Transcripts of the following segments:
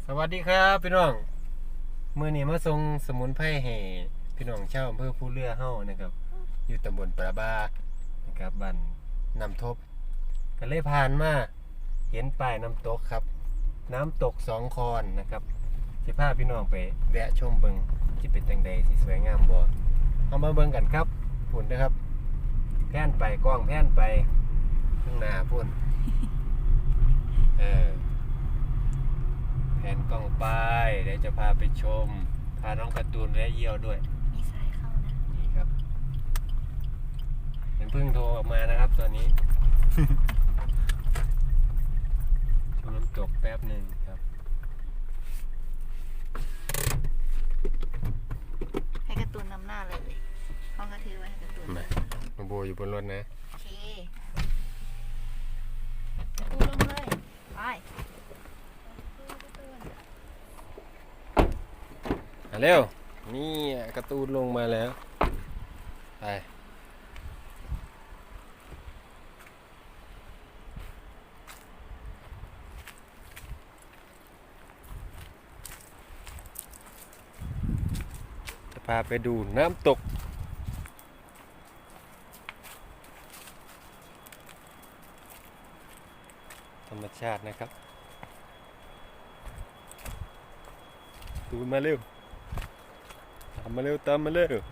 สวัสดีครับพี่น้องมื้อนี้มาส่งสมุนไพรให้พี่น้องชาวอำเภอภูเรือเฮานะครับอยู่ตำบลปราบานะครับบ้านน้ำทบก็เลยผ่านมาเห็นป้ายน้ำตกครับน้ำตกสองคอนนะครับสิพาพี่น้องไปแวะชมเบิงที่เป็นจังใดสิสวยงามบ่เอามาเบิ่งกันครับพุ่นนะครับแพนไปกล้องแพนไปข้างหน้าพุ่นแผนกล้องไปเดี๋ยวจะพาไปชมพาน้องการ์ตูนและเยี่ยวด้วยมีสายเข้านะนี่ครับเพิ่งโทรออกมานะครับตอนนี้ ชมน้ำตกแป๊บหนึ่งครับให้การ์ตูนนำหน้าเลยห้องกระถือไว้ให้การ์ตูนมาน้องโบอยู่บนรถนะโอเคการ์ตูนลงเลยไปเร็วนี่การ์ตูนลงมาแล้วไปจะพาไปดูน้ำตกธรรมชาตินะครับตูนมาเร็วตามมาเร็วตามมาเร็ว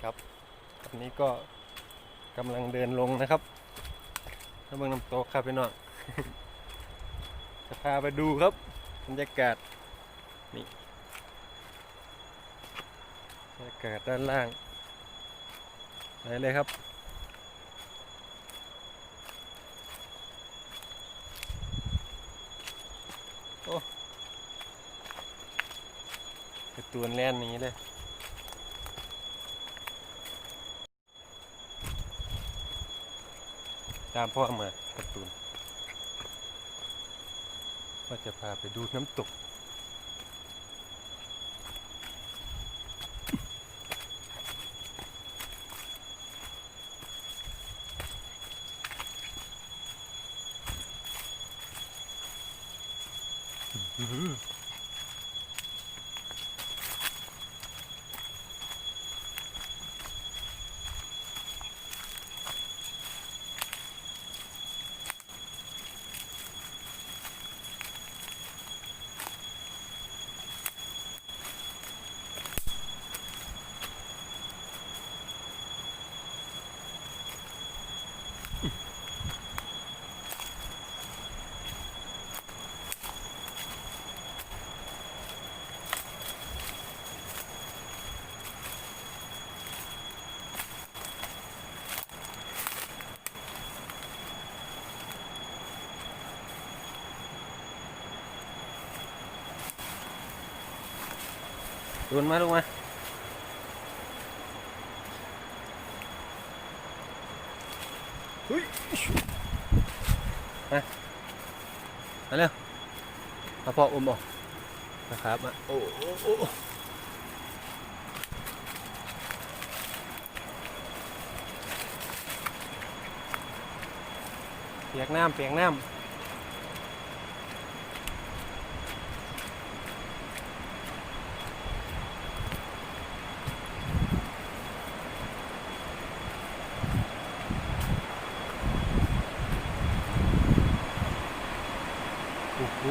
ครับตอนนี้ก็กำลังเดินลงนะครับถ้าเบิ่งน้ำตกครับพี่น้อง จะพาไปดูครับบรรยากาศนี่บรรยากาศด้านล่างไปเลยครับโอ้การ์ตูนแล่นนี้เลยตามพ่อมาการ์ตูนว่าจะพาไปดูน้ำตกโดนมาลงมาเฮ้ยมาเร็วมาพ่ออุ้มออกนะครับมาโอ้โอ้เปียกน้ำเปียกน้ำโอ้โห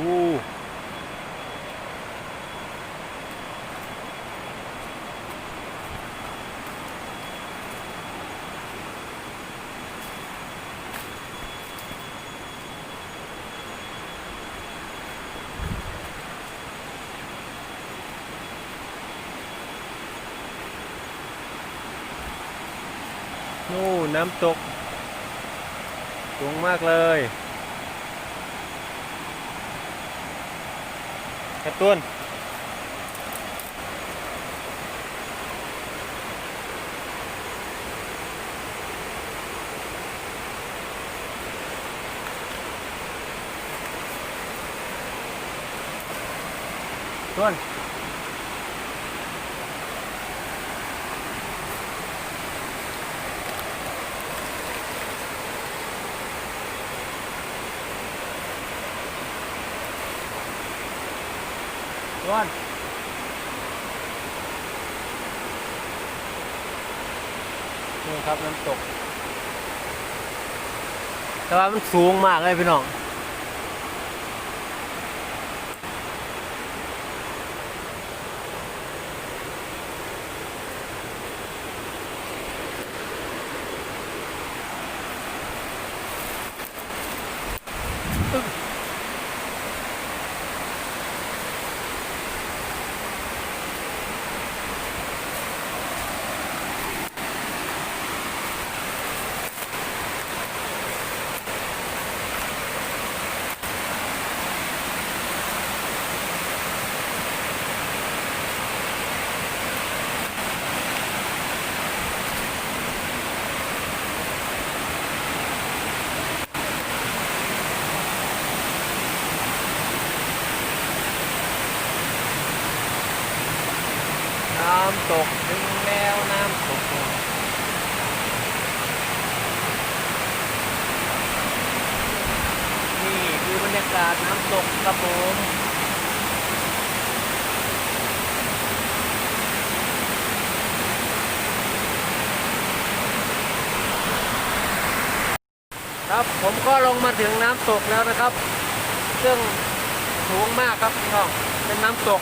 โอ้น้ำตกสูงมากเลยการ์ตูนต้น อ้วนนี่ครับน้ำตกแต่ว่ามันสูงมากเลยพี่น้องน้ำตกถึงแล้วน้ำตกนี่คือบรรยากาศน้ำตกครับผมครับผมก็ลงมาถึงน้ำตกแล้วนะครับซึ่งสูงมากครับพี่น้องเป็นน้ำตก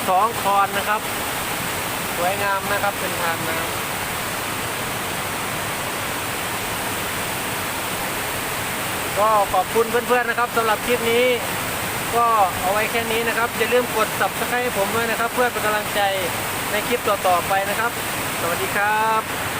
สองคอนนะครับสวยงามนะครับเป็นทางน้ำก็ขอบคุณเพื่อนๆนะครับสำหรับคลิปนี้ก็เอาไว้แค่นี้นะครับอย่าลืมกด Subscribe ให้ผมด้วยนะครับเพื่อเป็นกำลังใจในคลิปต่อๆไปนะครับสวัสดีครับ